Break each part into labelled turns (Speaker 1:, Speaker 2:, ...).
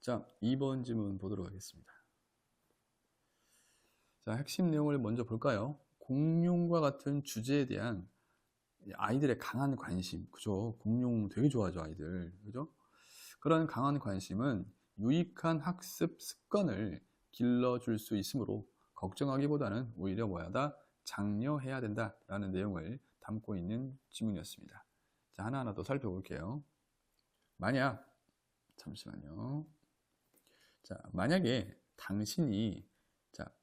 Speaker 1: 자, 2번 질문 보도록 하겠습니다. 자, 핵심 내용을 먼저 볼까요? 공룡과 같은 주제에 대한 아이들의 강한 관심, 그죠? 공룡 되게 좋아하죠, 아이들, 그죠? 그런 강한 관심은 유익한 학습 습관을 길러줄 수 있으므로 걱정하기보다는 오히려 뭐야다? 장려해야 된다라는 내용을 담고 있는 질문이었습니다. 자, 하나하나 더 살펴볼게요. 만약, 잠시만요. 자, 만약에 당신이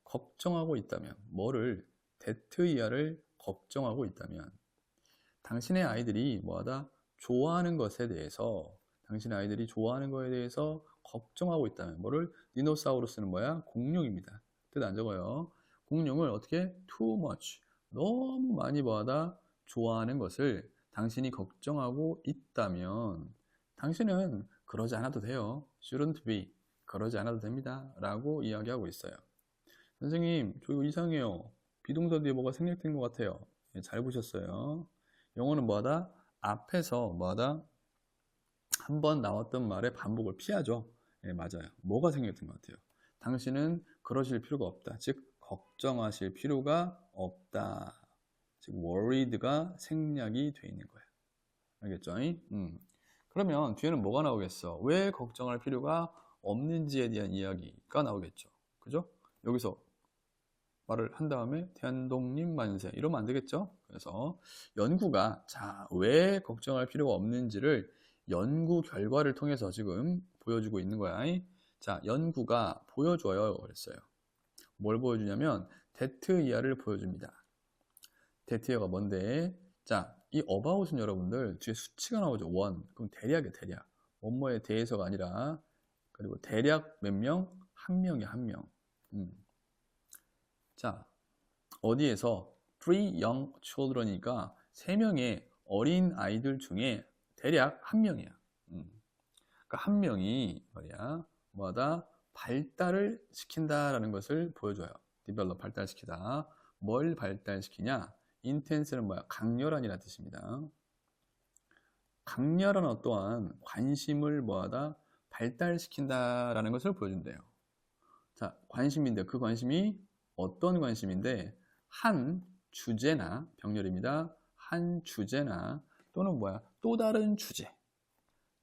Speaker 1: 걱정하고 있다면, 뭐를, 데트이아를 걱정하고 있다면, 당신의 아이들이 뭐하다? 좋아하는 것에 대해서, 당신의 아이들이 좋아하는 것에 대해서 걱정하고 있다면, 뭐를? 디노사우루스는 뭐야? 공룡입니다. 뜻 안 적어요. 공룡을 어떻게? too much. 너무 많이 뭐하다? 좋아하는 것을 당신이 걱정하고 있다면, 당신은 그러지 않아도 돼요. shouldn't be. 그러지 않아도 됩니다. 라고 이야기하고 있어요. 선생님, 저 이거 이상해요. 비동사 뒤에 뭐가 생략된 것 같아요. 네, 잘 보셨어요. 영어는 뭐하다? 앞에서 뭐하다? 한 번 나왔던 말의 반복을 피하죠. 네, 맞아요. 뭐가 생략된 것 같아요? 당신은 그러실 필요가 없다. 즉, 걱정하실 필요가 없다. 즉, worried가 생략이 돼 있는 거예요. 알겠죠? 그러면 뒤에는 뭐가 나오겠어? 왜 걱정할 필요가 없는지에 대한 이야기가 나오겠죠. 그죠? 여기서 말을 한 다음에 대한독립 만세 이러면 안 되겠죠. 그래서 연구가 왜 걱정할 필요가 없는지를 연구 결과를 통해서 지금 보여주고 있는 거야. 자, 연구가 보여줘요 그랬어요. 뭘 보여주냐면 데트이아를 보여줍니다. 데트이아가 뭔데? 자, 이 about은 여러분들 뒤에 수치가 나오죠. 원. 그럼 대략이에요, 대략. 뭐뭐에 대해서가 아니라, 그리고 대략 몇 명? 한 명이야, 한 명. 자, 어디에서? Three young children이니까 3명의 어린 아이들 중에 대략 한 명이야. 그러니까 한 명이 말이야, 뭐하다? 발달을 시킨다라는 것을 보여줘요. develop, 발달시키다. 뭘 발달시키냐? intense는 뭐야? 강렬한이라는 뜻입니다. 강렬한 어떠한 관심을 뭐하다? 발달시킨다라는 것을 보여준대요. 자, 관심인데 그 관심이 어떤 관심인데 한 주제나 병렬입니다. 한 주제나 또는 뭐야? 또 다른 주제.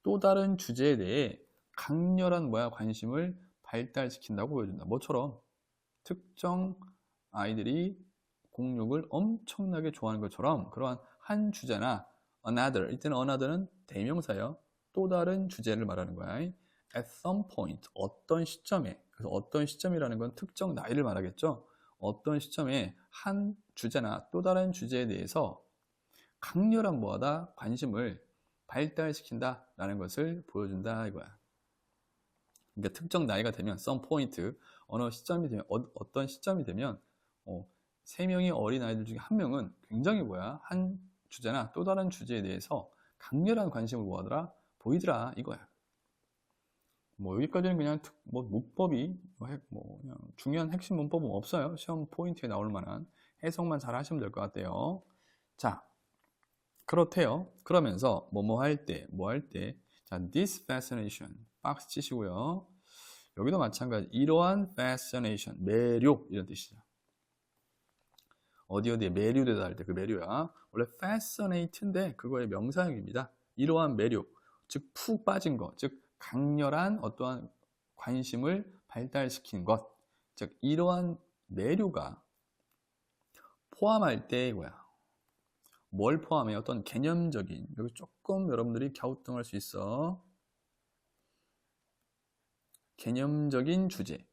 Speaker 1: 또 다른 주제에 대해 강렬한 뭐야? 관심을 발달시킨다고 보여준다. 뭐처럼 특정 아이들이 공룡을 엄청나게 좋아하는 것처럼 그러한 한 주제나 another, 이때는 another는 대명사예요. 또 다른 주제를 말하는 거야. at some point, 어떤 시점에, 그래서 어떤 시점이라는 건 특정 나이를 말하겠죠. 어떤 시점에 한 주제나 또 다른 주제에 대해서 강렬한 뭐하다? 관심을 발달시킨다라는 것을 보여준다 이거야. 그러니까 특정 나이가 되면 some point, 어느 시점이 되면 어떤 시점이 되면 3명의 어린 아이들 중에 한 명은 굉장히 뭐야? 한 주제나 또 다른 주제에 대해서 강렬한 관심을 뭐하더라? 보이더라 이거야. 뭐 여기까지는 그냥 문법이 그냥 중요한 핵심 문법은 없어요. 시험 포인트에 나올 만한 해석만 잘 하시면 될 것 같아요. 자, 그렇대요. 그러면서 뭐뭐 할 때, 뭐 할 때, 자, this fascination 박스 치시고요. 여기도 마찬가지. 이러한 fascination, 매료 이런 뜻이죠. 어디에 매료되다 할 때 그 매료야. 원래 fascinate인데 그거의 명사형입니다. 이러한 매료, 즉 푹 빠진 것, 즉 강렬한 어떠한 관심을 발달시킨 것, 즉 이러한 매료가 포함할 때 이거야. 뭘 포함해? 어떤 개념적인, 여기 조금 여러분들이 갸우뚱할 수 있어. 개념적인 주제,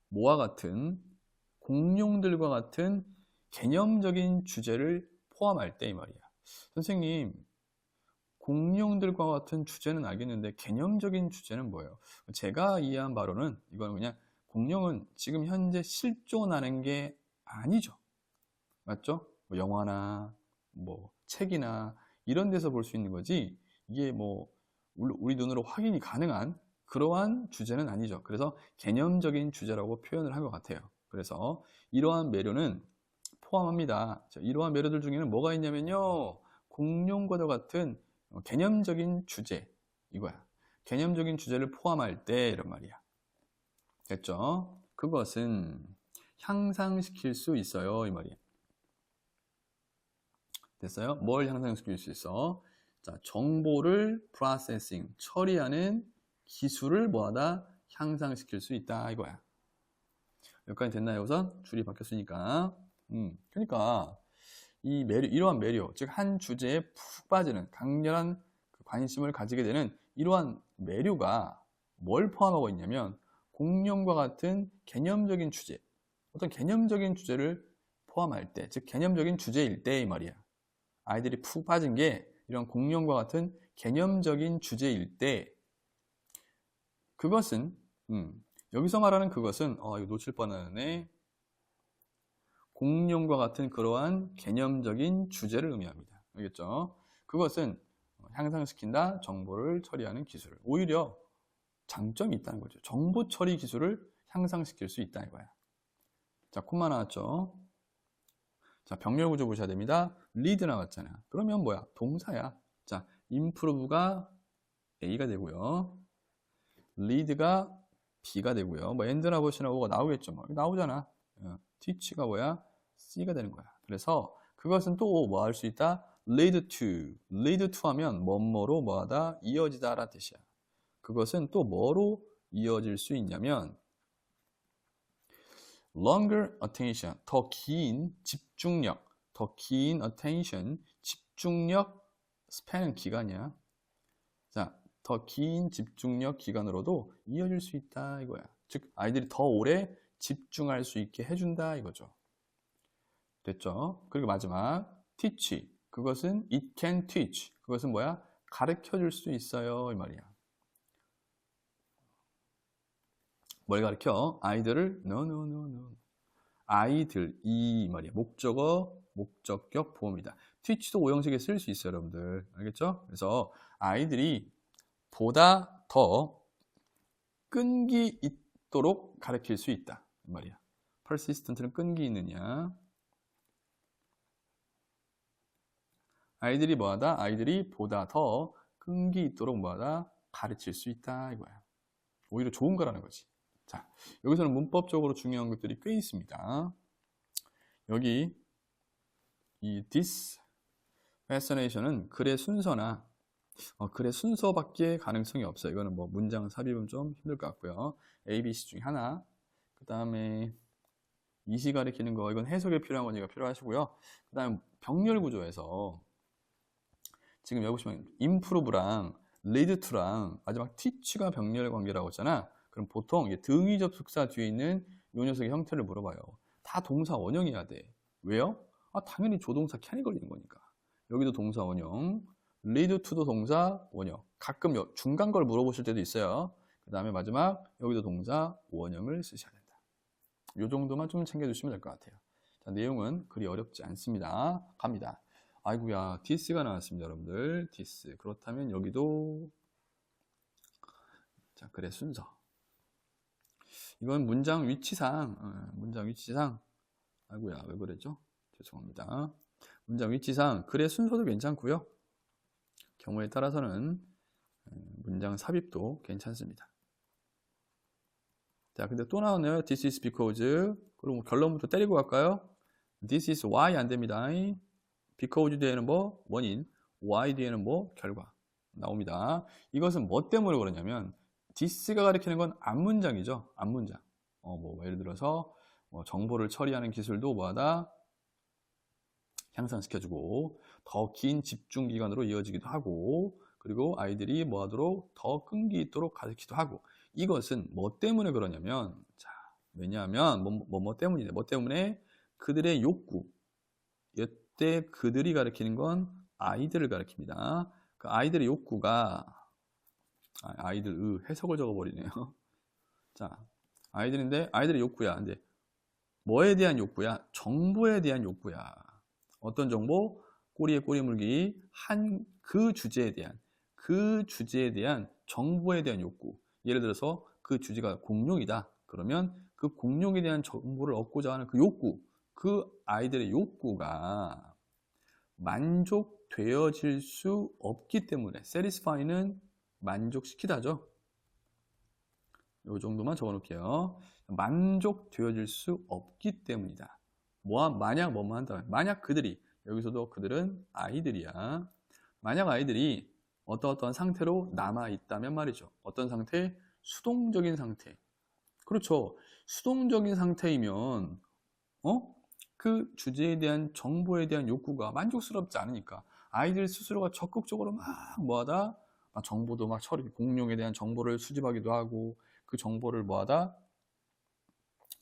Speaker 1: 뭐와 같은, 공룡들과 같은 개념적인 주제를 포함할 때 이 말이야. 선생님, 공룡들과 같은 주제는 알겠는데 개념적인 주제는 뭐예요? 제가 이해한 바로는 이건 그냥 공룡은 지금 현재 실존하는 게 아니죠. 맞죠? 뭐 영화나 뭐 책이나 이런 데서 볼 수 있는 거지 이게 뭐 우리 눈으로 확인이 가능한 그러한 주제는 아니죠. 그래서 개념적인 주제라고 표현을 한 것 같아요. 그래서 이러한 매료는 포함합니다. 이러한 매료들 중에는 뭐가 있냐면요. 공룡과도 같은 개념적인 주제 이거야. 개념적인 주제를 포함할 때 이런 말이야. 됐죠? 그것은 향상시킬 수 있어요 이 말이야. 됐어요? 뭘 향상시킬 수 있어? 자, 정보를 프로세싱, 처리하는 기술을 뭐하다? 향상시킬 수 있다 이거야. 여기까지 됐나요? 우선 줄이 바뀌었으니까. 그러니까 이 매료, 이러한 매료, 즉 한 주제에 푹 빠지는 강렬한 관심을 가지게 되는 이러한 매료가 뭘 포함하고 있냐면 공룡과 같은 개념적인 주제, 어떤 개념적인 주제를 포함할 때, 즉 개념적인 주제일 때 이 말이야. 아이들이 푹 빠진 게 이런 공룡과 같은 개념적인 주제일 때, 그것은 여기서 말하는 그것은 이거 놓칠 뻔하네. 공룡과 같은 그러한 개념적인 주제를 의미합니다. 알겠죠? 그것은 향상시킨다, 정보를 처리하는 기술을. 오히려 장점이 있다는 거죠. 정보 처리 기술을 향상시킬 수 있다 이거야. 자, 콤마 나왔죠? 자, 병렬 구조 보셔야 됩니다. 리드 나왔잖아. 그러면 뭐야? 동사야. 자, improve가 A가 되고요. lead가 B가 되고요. 뭐 end나 보시나 뭐가 나오겠죠. 뭐 나오잖아. teach가 뭐야? C가 되는 거야. 그래서 그것은 또 뭐 할 수 있다? lead to 하면 뭐뭐로 뭐하다? 이어지다 라는 뜻이야. 그것은 또 뭐로 이어질 수 있냐면 longer attention, 더 긴 집중력, 더 긴 attention, 집중력 span은 기간이야. 자, 더 긴 집중력 기간으로도 이어질 수 있다 이거야. 즉 아이들이 더 오래 집중할 수 있게 해준다 이거죠. 됐죠? 그리고 마지막 teach, 그것은 it can teach, 그것은 뭐야? 가르쳐 줄 수 있어요 이 말이야. 뭘 가르쳐? 아이들을 no. 아이들 이 말이야. 목적어, 목적격, 보호입니다. teach도 오형식에 쓸 수 있어요 여러분들. 알겠죠? 그래서 아이들이 보다 더 끈기 있도록 가르칠 수 있다 이 말이야. persistent는 끈기 있느냐. 아이들이 뭐하다? 아이들이 보다 더 끈기 있도록 뭐하다? 가르칠 수 있다 이거야. 오히려 좋은 거라는 거지. 자, 여기서는 문법적으로 중요한 것들이 꽤 있습니다. 여기 이 this fascination은 글의 순서나 글의 순서밖에 가능성이 없어요. 이거는 뭐 문장 삽입은 좀 힘들 것 같고요. A, B, C 중에 하나. 그 다음에 이시 가리키는 거, 이건 해석에 필요한 거니까 필요하시고요. 그 다음에 병렬 구조에서 지금 여기 보시면 improve랑 lead to랑 마지막 teach가 병렬 관계라고 했잖아. 그럼 보통 등위 접속사 뒤에 있는 요 녀석의 형태를 물어봐요. 다 동사 원형이어야 돼. 왜요? 당연히 조동사 can이 걸리는 거니까. 여기도 동사 원형, lead to도 동사 원형. 가끔 중간 걸 물어보실 때도 있어요. 그 다음에 마지막 여기도 동사 원형을 쓰셔야 된다. 요 정도만 좀 챙겨주시면 될 것 같아요. 자, 내용은 그리 어렵지 않습니다. 갑니다. 아이고야, this가 나왔습니다, 여러분들. this. 그렇다면 여기도 자, 글의 순서. 이건 문장 위치상, 아이고야, 왜 그랬죠? 죄송합니다. 문장 위치상 글의 순서도 괜찮고요. 경우에 따라서는 문장 삽입도 괜찮습니다. 자, 근데 또 나오네요. This is because. 그럼 결론부터 때리고 갈까요? This is why 안 됩니다. because 뒤에는 뭐? 원인. why 뒤에는 뭐? 결과. 나옵니다. 이것은 뭐 때문에 그러냐면 this가 가리키는 건 앞문장이죠. 앞문장. 뭐 예를 들어서 정보를 처리하는 기술도 뭐하다? 향상시켜주고 더 긴 집중 기간으로 이어지기도 하고 그리고 아이들이 뭐하도록 더 끈기 있도록 가르치기도 하고 이것은 뭐 때문에 그러냐면 자, 왜냐하면 뭐 때문이네. 뭐 때문에 그들의 욕구. 이때 그들이 가리키는 건 아이들을 가리킵니다. 그 아이들의 욕구가 아이들 해석을 적어버리네요. 자, 아이들인데 아이들의 욕구야. 근데 뭐에 대한 욕구야? 정보에 대한 욕구야. 어떤 정보? 꼬리에 꼬리 물기. 그 주제에 대한 정보에 대한 욕구. 예를 들어서 그 주제가 공룡이다. 그러면 그 공룡에 대한 정보를 얻고자 하는 그 욕구, 그 아이들의 욕구가 만족되어질 수 없기 때문에 satisfy는 만족시키다죠. 요 정도만 적어 놓을게요. 만족되어질 수 없기 때문이다. 만약 뭐뭐 한다. 만약 그들이, 여기서도 그들은 아이들이야. 만약 아이들이 어떠한 상태로 남아있다면 말이죠. 어떤 상태? 수동적인 상태. 그렇죠. 수동적인 상태이면 그 주제에 대한 정보에 대한 욕구가 만족스럽지 않으니까 아이들 스스로가 적극적으로 막 뭐하다? 정보도 막 공룡에 대한 정보를 수집하기도 하고 그 정보를 뭐하다?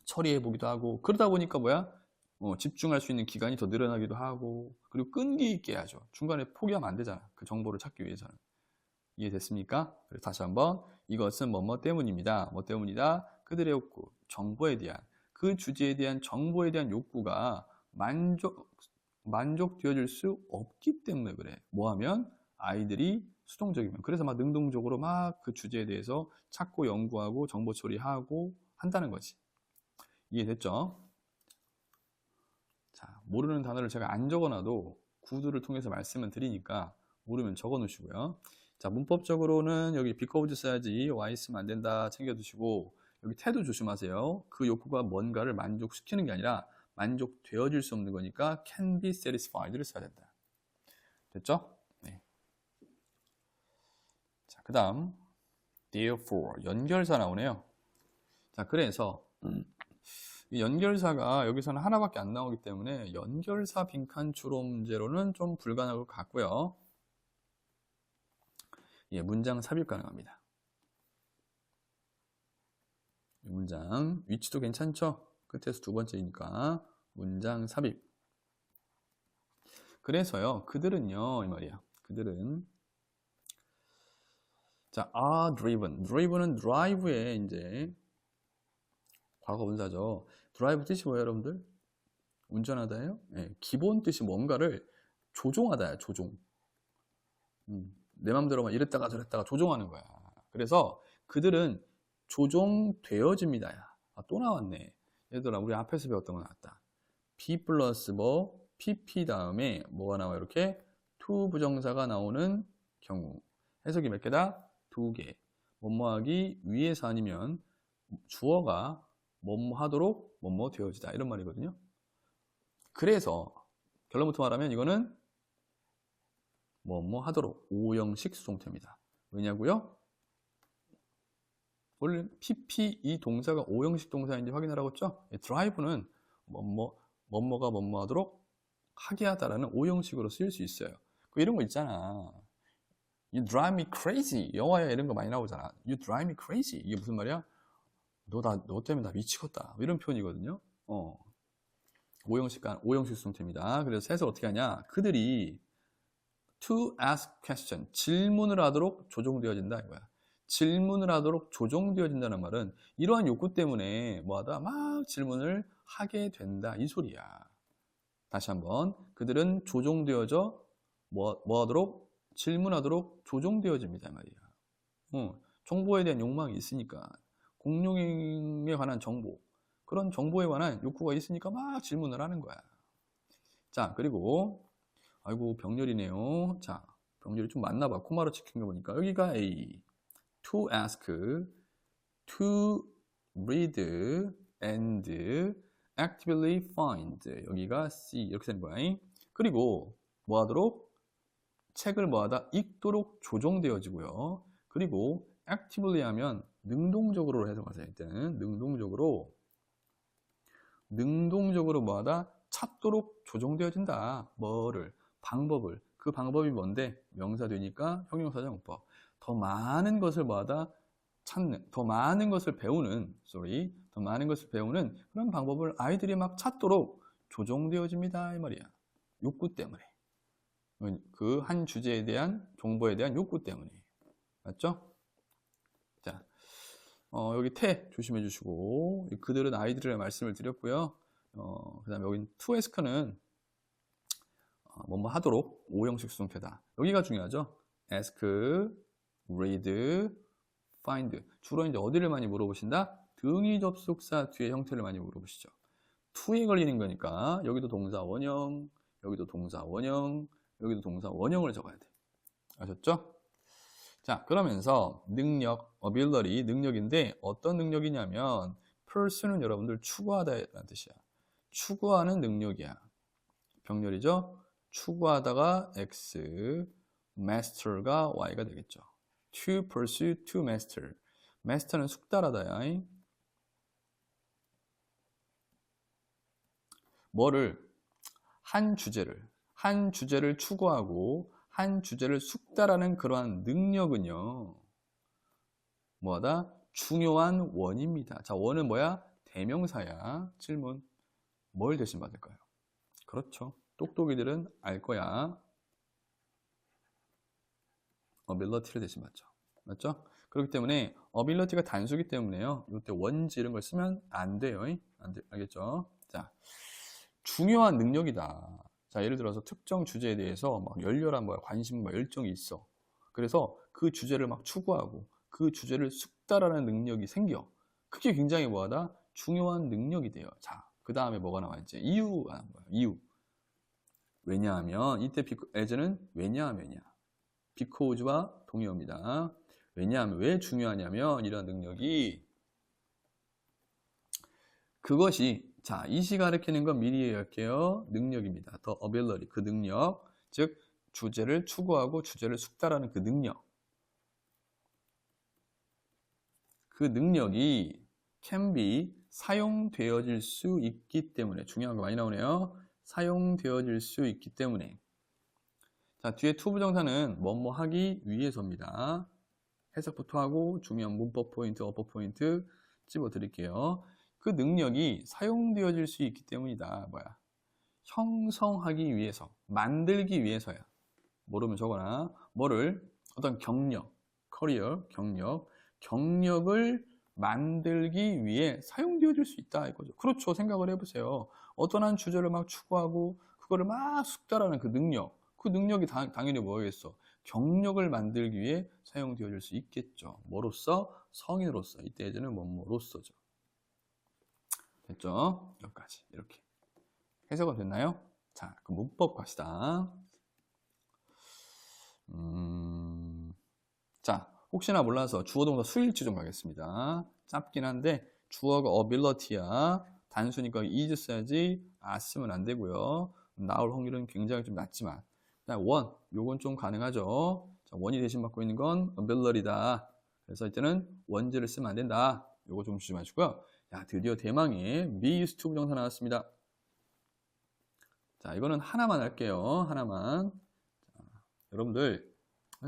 Speaker 1: 처리해 보기도 하고 그러다 보니까 집중할 수 있는 기간이 더 늘어나기도 하고 그리고 끈기 있게 해야죠. 중간에 포기하면 안 되잖아. 그 정보를 찾기 위해서는. 이해됐습니까? 그래서 다시 한번 이것은 뭐뭐 때문입니다. 뭐 때문이다? 그들의 욕구, 정보에 대한 그 주제에 대한 정보에 대한 욕구가 만족되어질 수 없기 때문에 그래. 뭐하면? 아이들이 수동적이면. 그래서 막 능동적으로 막 그 주제에 대해서 찾고 연구하고 정보 처리하고 한다는 거지. 이해됐죠? 자, 모르는 단어를 제가 안 적어놔도 구두를 통해서 말씀을 드리니까 모르면 적어 놓으시고요. 자, 문법적으로는 여기 because 써야지 y 쓰면 안 된다 챙겨두시고 여기 태도 조심하세요. 그 욕구가 뭔가를 만족시키는 게 아니라 만족되어질 수 없는 거니까 can be satisfied를 써야 된다. 됐죠? 네. 자, 그 다음 therefore 연결사 나오네요. 자, 그래서 이 연결사가 여기서는 하나밖에 안 나오기 때문에 연결사 빈칸 추론 문제로는 좀 불가능할 것 같고요. 예, 문장 삽입 가능합니다. 문장 위치도 괜찮죠? 끝에서 두 번째이니까 문장 삽입. 그래서요, 그들은요, 이 말이야. 그들은 자, are driven. driven은 drive의 이제 과거 분사죠. drive 뜻이 뭐예요, 여러분들? 운전하다예요? 네, 기본 뜻이 뭔가를 조종하다야, 조종. 내 맘대로만 이랬다가 저랬다가 조종하는 거야. 그래서 그들은 조종되어집니다. 또 나왔네. 얘들아, 우리 앞에서 배웠던 거 나왔다. be 플러스 뭐 pp 다음에 뭐가 나와요? 이렇게 to 부정사가 나오는 경우. 해석이 몇 개다? 두 개. 뭐뭐하기 위해서 아니면 주어가 뭐뭐 하도록 뭐뭐 되어지다 이런 말이거든요. 그래서 결론부터 말하면 이거는 뭐뭐 하도록 5형식 수동태입니다. 왜냐고요? 원래 pp 이 동사가 5형식 동사인지 확인하라고 했죠? drive는 뭐뭐가 뭐뭐 하도록 하게 하다라는 5형식으로 쓰일 수 있어요. 이런 거 있잖아. You drive me crazy. 영화에 이런 거 많이 나오잖아. You drive me crazy. 이게 무슨 말이야? 너 때문에 나 미치겠다. 이런 표현이거든요. 5형식 수동태입니다. 그래서 해석 어떻게 하냐? 그들이 to ask question, 질문을 하도록 조종되어진다 이거야. 질문을 하도록 조종되어진다는 말은 이러한 욕구 때문에 뭐하다 막 질문을 하게 된다 이 소리야. 다시 한번 그들은 조종되어져 뭐하도록 질문하도록 조종되어집니다 말이야. 정보에 대한 욕망이 있으니까 공룡에 관한 정보 그런 정보에 관한 욕구가 있으니까 막 질문을 하는 거야. 자, 그리고 아이고 병렬이네요. 자, 병렬이 좀 맞나봐. 코마로 찍힌 거 보니까 여기가 A to ask, to read and actively find 여기가 C 이렇게 되는 거야. 그리고 뭐하도록 책을 뭐하다 읽도록 조종되어지고요. 그리고 actively 하면 능동적으로 해석하세요. 일단은 능동적으로 뭐하다 찾도록 조종되어진다. 뭐를? 방법을. 그 방법이 뭔데? 명사 되니까 형용사정법. 더 많은 것을 뭐하다 찾는, 더 많은 것을 배우는 그런 방법을 아이들이 막 찾도록 조종되어집니다 이 말이야. 욕구 때문에. 그 한 주제에 대한 정보에 대한 욕구 때문에. 맞죠? 자, 여기 태 조심해 주시고 그들은 아이들이라는 말씀을 드렸고요. 그 다음에 여기 to ask는 뭐뭐 하도록 5형식 수동태다. 여기가 중요하죠. ask, read, find. 주로 이제 어디를 많이 물어보신다? 등위 접속사 뒤에 형태를 많이 물어보시죠. to에 걸리는 거니까 여기도 동사 원형, 여기도 동사 원형, 여기도 동사 원형을 적어야 돼. 아셨죠? 자, 자, 그러면서 능력, ability, 능력인데 어떤 능력이냐면 pursue는 여러분들 추구하다라는 뜻이야. 추구하는 능력이야. 병렬이죠? 추구하다가 X, master가 Y가 되겠죠. To pursue, to master. master는 숙달하다야. 뭐를? 한 주제를 추구하고 한 주제를 숙달하는 그러한 능력은요. 뭐하다? 중요한 원입니다. 자, 원은 뭐야? 대명사야. 질문. 뭘 대신 받을까요? 그렇죠. 똑똑이들은 알 거야. ability를 대신 받죠. 맞죠? 그렇기 때문에 ability가 단수기 때문에요. 이때 원지 이런 걸 쓰면 안 돼요. 알겠죠? 자, 중요한 능력이다. 자, 예를 들어서 특정 주제에 대해서 막 열렬한 관심과 열정이 있어. 그래서 그 주제를 막 추구하고 그 주제를 숙달하는 능력이 생겨. 그게 굉장히 뭐하다? 중요한 능력이 돼요. 자, 그 다음에 뭐가 나와 있지? 이유가 나온 거예요. 이유. 왜냐하면 이때 as는 왜냐하면이야. because와 동의어입니다. 왜냐하면 왜 중요하냐면 이런 능력이 그것이 자, 이시 가리키는 건 미리 얘기할게요. 능력입니다. the ability, 그 능력. 즉 주제를 추구하고 주제를 숙달하는 그 능력. 그 능력이 can be 사용되어질 수 있기 때문에 중요한 거 많이 나오네요. 사용되어질 수 있기 때문에 자, 뒤에 to 부정사는 뭐뭐 하기 위해서입니다. 해석부터 하고 중요한 문법 포인트, 어법 포인트 집어 드릴게요. 그 능력이 사용되어질 수 있기 때문이다. 뭐야? 형성하기 위해서, 만들기 위해서야. 모르면 적어놔. 뭐를? 어떤 경력, 커리어, 경력을 만들기 위해 사용되어질 수 있다 이거죠. 그렇죠. 생각을 해보세요. 어떤 한 주제를 막 추구하고 그거를 막 숙달하는 그 능력이 당연히 뭐겠어? 경력을 만들기 위해 사용되어질 수 있겠죠. 뭐로써? 성인으로서. 이때 예제는 뭐로서죠. 됐죠? 여기까지 이렇게 해석은 됐나요? 자, 그 문법 갑시다. 자, 혹시나 몰라서 주어 동사 수일치 좀 가겠습니다. 짧긴 한데 주어가 ability야. 단수니까 is 써야지 쓰면 안 되고요. 나올 확률은 굉장히 좀 낮지만 원, 요건 좀 가능하죠. 자, 원이 대신 받고 있는 건 ability다. 그래서 이때는 원지를 쓰면 안 된다. 요거 좀 조심하시고요. 야, 드디어 대망의 be used to 부정사 나왔습니다. 자, 이거는 하나만 할게요. 하나만. 자, 여러분들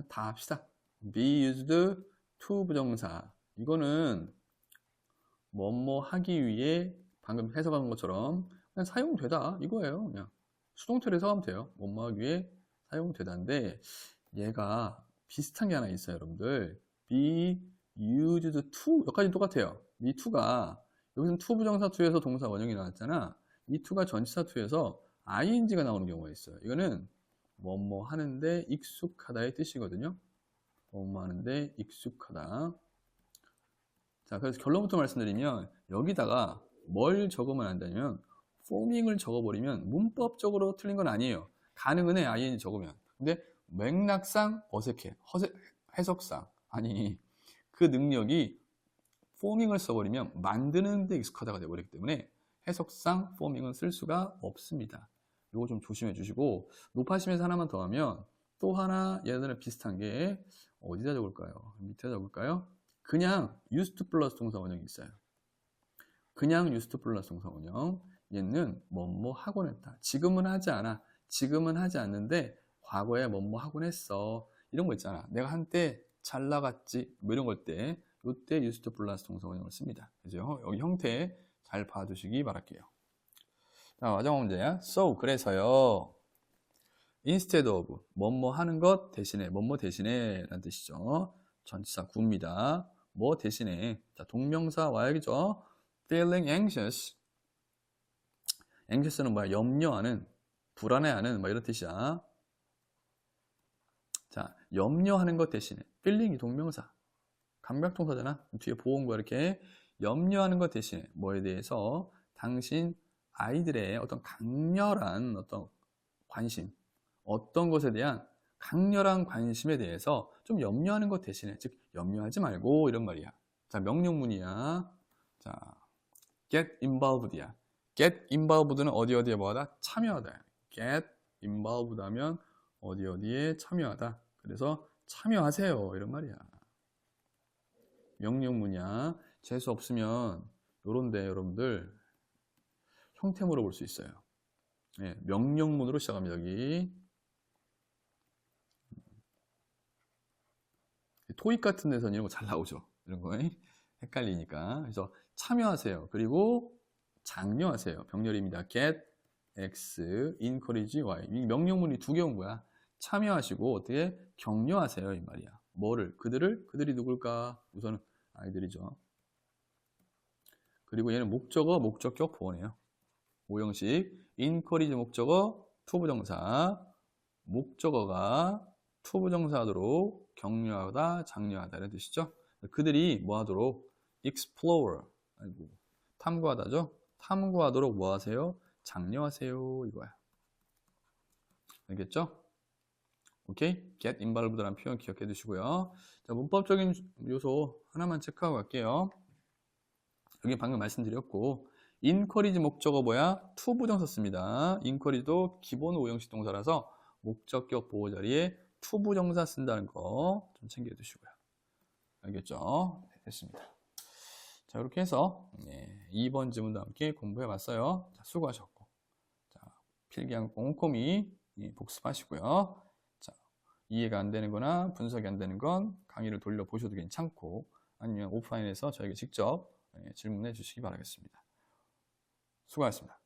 Speaker 1: 다 합시다. be used to 부정사. 이거는 뭐뭐 하기 위해 방금 해석한 것처럼 그냥 사용되다 이거예요. 그냥 수동태로 해석하면 돼요. 뭐뭐 하기 위해 사용되다인데 얘가 비슷한 게 하나 있어요. 여러분들 be used to 여기까지 똑같아요. 이 to가 여기서는 to 부정사 to에서 동사 원형이 나왔잖아. 이 to가 전치사 to에서 ing가 나오는 경우가 있어요. 이거는 뭐뭐 하는데 익숙하다의 뜻이거든요. 뭐뭐 하는데 익숙하다. 자, 그래서 결론부터 말씀드리면 여기다가 뭘 적으면 안 되냐면 forming을 적어버리면 문법적으로 틀린 건 아니에요. 가능은 해, ing 적으면. 근데 맥락상 어색해. 해석상. 아니, 그 능력이 forming을 써버리면 만드는 데 익숙하다가 되어버리기 때문에 해석상 forming은 쓸 수가 없습니다. 이거 좀 조심해 주시고 높아시면서 하나만 더 하면 또 하나 얘네들은 비슷한 게 어디다 적을까요? 밑에 적을까요? 그냥 used to 플러스 동사 원형이 있어요. 그냥 used to 플러스 동사 원형. 얘는 뭐뭐 하곤 했다. 지금은 하지 않아. 지금은 하지 않는데 과거에 뭐뭐 하곤 했어. 이런 거 있잖아. 내가 한때 잘 나갔지. 뭐 이런 걸 때 이때 used to 플러스 동사 원형을 씁니다. 그죠? 여기 형태 잘 봐두시기 바랄게요. 자, 마지막 문제야. So, 그래서요. instead of, 뭐뭐 하는 것 대신에, 뭐뭐 대신에 라는 뜻이죠. 전치사 구입니다. 뭐 대신에. 자, 동명사 와야겠죠. feeling anxious. anxious는 뭐야? 염려하는, 불안해하는, 뭐 이런 뜻이야. 자, 염려하는 것 대신에. feeling이 동명사. 감각동사잖아. 뒤에 보온과 이렇게 염려하는 것 대신에 뭐에 대해서 당신 아이들의 어떤 강렬한 어떤 관심, 어떤 것에 대한 강렬한 관심에 대해서 좀 염려하는 것 대신에, 즉 염려하지 말고 이런 말이야. 자, 명령문이야. 자, get involved야. get involved는 어디에 뭐하다? 참여하다. get involved 하면 어디에 참여하다. 그래서 참여하세요 이런 말이야. 명령문이야. 재수 없으면 요런데 여러분들 형태 물어볼 수 있어요. 예, 명령문으로 시작합니다. 여기 토익 같은 데서는 이런 거 잘 나오죠. 이런 거 헷갈리니까. 그래서 참여하세요. 그리고 장려하세요. 병렬입니다. get, x, encourage, y. 이 명령문이 두 개 온 거야. 참여하시고 어떻게 격려하세요 이 말이야. 뭐를? 그들이 누굴까? 우선은 아이들이죠. 그리고 얘는 목적어, 목적격 보어네요. 5형식 encourage 목적어, 투부정사. 목적어가 투부정사하도록 격려하다, 장려하다 이런 뜻이죠. 그들이 뭐 하도록? explore, 탐구하다죠. 탐구하도록 뭐 하세요? 장려하세요 이거야. 알겠죠? 오케이? get involved라는 표현 기억해 두시고요. 자, 문법적인 요소 하나만 체크하고 갈게요. 여기 방금 말씀드렸고, encourage 목적어 뭐야? to 부정사 씁니다. encourage도 기본 5형식 동사라서 목적격 보호 자리에 to 부정사 쓴다는 거 좀 챙겨 두시고요. 알겠죠? 네, 됐습니다. 자, 이렇게 해서 2번 지문도 함께 공부해 봤어요. 자, 수고하셨고. 자, 필기한 꼼꼼히 복습하시고요. 자, 이해가 안 되는 거나 분석이 안 되는 건 강의를 돌려보셔도 괜찮고, 아니면 오프라인에서 저에게 직접 질문해 주시기 바라겠습니다. 수고하셨습니다.